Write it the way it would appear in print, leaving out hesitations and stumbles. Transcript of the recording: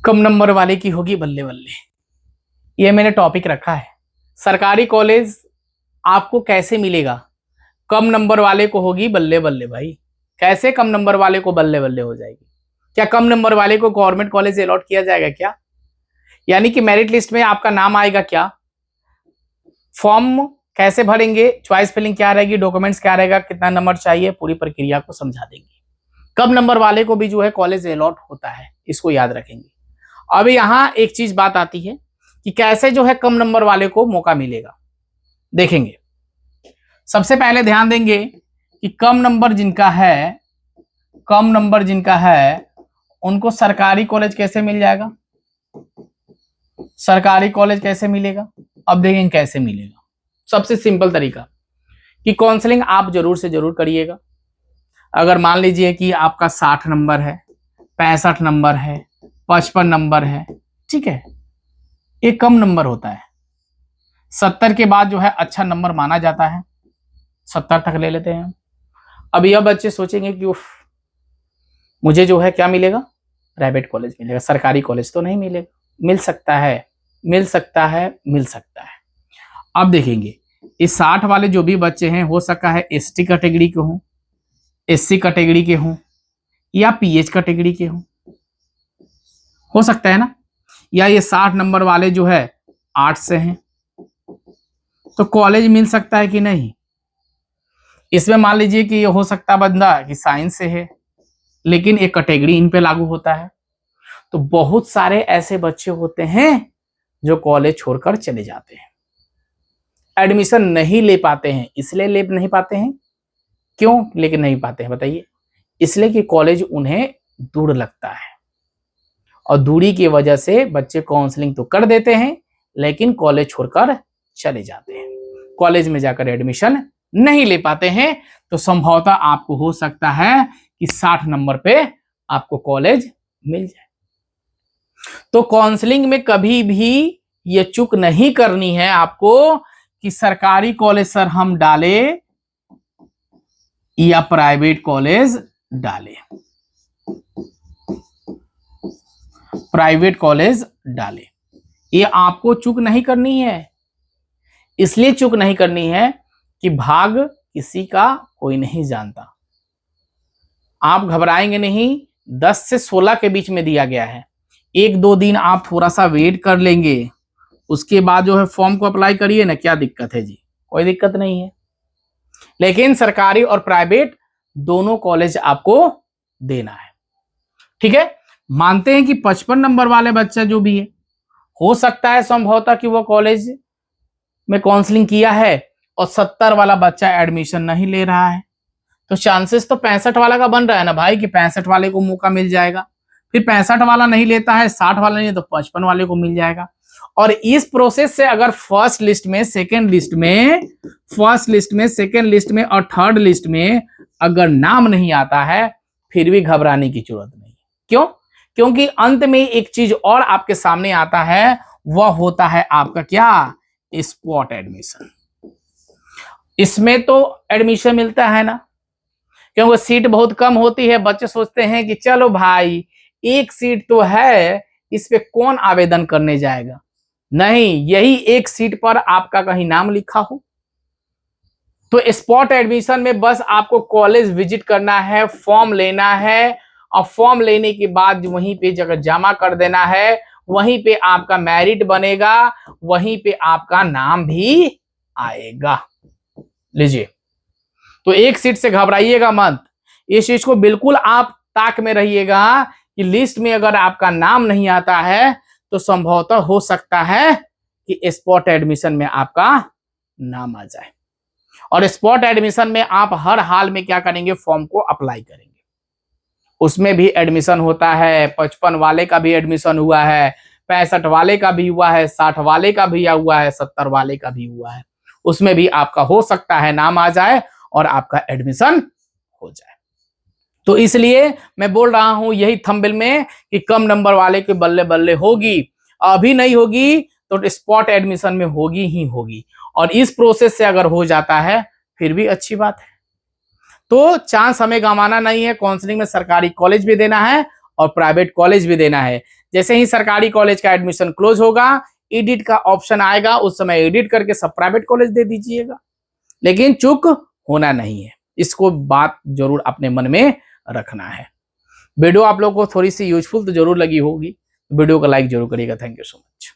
कम number वाले की होगी बल्ले बल्ले। ये मैंने टॉपिक रखा है। सरकारी कॉलेज आपको कैसे मिलेगा? कम नंबर वाले को होगी बल्ले बल्ले भाई। कैसे कम नंबर वाले को बल्ले बल्ले हो जाएगी? क्या कम नंबर वाले को गवर्नमेंट कॉलेज अलॉट किया जाएगा क्या? यानी कि मेरिट लिस्ट में आपका नाम आएगा क्या? फॉर्म कैसे भरेंगे? चॉइस फिलिंग क्या रहेगी? डॉक्यूमेंट्स क्या रहेगा? कितना नंबर चाहिए? पूरी प्रक्रिया को समझा देंगे। कम नंबर वाले को भी जो है कॉलेज अलॉट होता है, इसको याद रखेंगे। अब यहां एक चीज बात आती है कि कैसे जो है कम नंबर वाले को मौका मिलेगा, देखेंगे। सबसे पहले ध्यान देंगे कि कम नंबर जिनका है उनको सरकारी कॉलेज कैसे मिल जाएगा? सरकारी कॉलेज कैसे मिलेगा? अब देखेंगे कैसे मिलेगा। सबसे सिंपल तरीका कि काउंसलिंग आप जरूर से जरूर करिएगा। अगर मान लीजिए कि आपका 60 नंबर है, 65 नंबर है, 55 नंबर है, ठीक है, एक कम नंबर होता है। 70 के बाद जो है अच्छा नंबर माना जाता है, 70 तक ले लेते हैं। अब यह बच्चे सोचेंगे कि उफ, मुझे जो है क्या मिलेगा? प्राइवेट कॉलेज मिलेगा, सरकारी कॉलेज तो नहीं मिलेगा। मिल सकता है, मिल सकता है, मिल सकता है। अब देखेंगे इस 60 वाले जो भी बच्चे हैं, हो सकता है एसटी कैटेगरी के हों, एससी कैटेगरी के हों, या पीएच कैटेगरी के हों, हो सकता है ना। या ये 60 नंबर वाले जो है आर्ट्स से हैं, तो कॉलेज मिल सकता है कि नहीं? इसमें मान लीजिए कि ये हो सकता है बंदा कि साइंस से है, लेकिन एक कैटेगरी इन पे लागू होता है। तो बहुत सारे ऐसे बच्चे होते हैं जो कॉलेज छोड़कर चले जाते हैं, एडमिशन नहीं ले पाते हैं। इसलिए ले नहीं पाते हैं, क्यों लेके नहीं पाते हैं बताइए? इसलिए कि कॉलेज उन्हें दूर लगता है, और दूरी की वजह से बच्चे काउंसलिंग तो कर देते हैं लेकिन कॉलेज छोड़कर चले जाते हैं, कॉलेज में जाकर एडमिशन नहीं ले पाते हैं। तो संभवतः आपको हो सकता है कि 60 नंबर पे आपको कॉलेज मिल जाए। तो काउंसलिंग में कभी भी ये चूक नहीं करनी है आपको कि सरकारी कॉलेज सर हम डाले या प्राइवेट कॉलेज डाले। प्राइवेट कॉलेज डाले, ये आपको चूक नहीं करनी है। इसलिए चूक नहीं करनी है कि भाग किसी का कोई नहीं जानता। आप घबराएंगे नहीं, 10 से 16 के बीच में दिया गया है। 1-2 दिन आप थोड़ा सा वेट कर लेंगे, उसके बाद जो है फॉर्म को अप्लाई करिए ना। क्या दिक्कत है जी? कोई दिक्कत नहीं है। लेकिन सरकारी और प्राइवेट दोनों कॉलेज आपको देना है, ठीक है। मानते हैं कि 55 नंबर वाले बच्चा जो भी है, हो सकता है संभवतः कि वो कॉलेज में काउंसलिंग किया है और 70 वाला बच्चा एडमिशन नहीं ले रहा है। तो चांसेस तो 65 वाला का बन रहा है ना भाई कि 65 वाले को मौका मिल जाएगा। फिर 65 वाला नहीं लेता है, 60 वाला नहीं तो 55 वाले को मिल जाएगा। और इस प्रोसेस से अगर फर्स्ट लिस्ट में, सेकंड लिस्ट में और थर्ड लिस्ट में अगर नाम नहीं आता है, फिर भी घबराने की जरूरत नहीं। क्यों? क्योंकि अंत में एक चीज और आपके सामने आता है, वह होता है आपका क्या? Spot admission. इसमें तो एडमिशन मिलता है ना, क्योंकि सीट बहुत कम होती है। बच्चे सोचते हैं कि चलो भाई एक सीट तो है, इस पे कौन आवेदन करने जाएगा। नहीं, यही एक सीट पर आपका कहीं नाम लिखा हो तो स्पॉट एडमिशन में बस आपको कॉलेज विजिट करना है, फॉर्म लेना है, और फॉर्म लेने के बाद वहीं पे जगह जमा कर देना है। वहीं पे आपका मेरिट बनेगा, वहीं पे आपका नाम भी आएगा। लीजिए, तो एक सीट से घबराइएगा मत। इस चीज को बिल्कुल आप ताक में रहिएगा कि लिस्ट में अगर आपका नाम नहीं आता है तो संभवतः हो सकता है कि स्पॉट एडमिशन में आपका नाम आ जाए। और स्पॉट एडमिशन में आप हर हाल में क्या करेंगे? फॉर्म को अप्लाई करेंगे। उसमें भी एडमिशन होता है, 55 वाले का भी एडमिशन हुआ है, 65 वाले का भी हुआ है, 60 वाले का भी हुआ है, 70 वाले का भी हुआ है। उसमें भी आपका हो सकता है नाम आ जाए और आपका एडमिशन हो जाए। तो इसलिए मैं बोल रहा हूं यही थंबनेल में कि कम नंबर वाले के बल्ले बल्ले होगी। अभी नहीं होगी तो स्पॉट एडमिशन में होगी ही होगी, और इस प्रोसेस से अगर हो जाता है फिर भी अच्छी बात है। तो चांस हमें गंवाना नहीं है। काउंसलिंग में सरकारी कॉलेज भी देना है और प्राइवेट कॉलेज भी देना है। जैसे ही सरकारी कॉलेज का एडमिशन क्लोज होगा, एडिट का ऑप्शन आएगा, उस समय एडिट करके सब प्राइवेट कॉलेज दे दीजिएगा। लेकिन चूक होना नहीं है, इसको बात जरूर अपने मन में रखना है। वीडियो आप लोगों को थोड़ी सी यूजफुल तो जरूर लगी होगी, वीडियो को लाइक जरूर करिएगा। Thank you so much.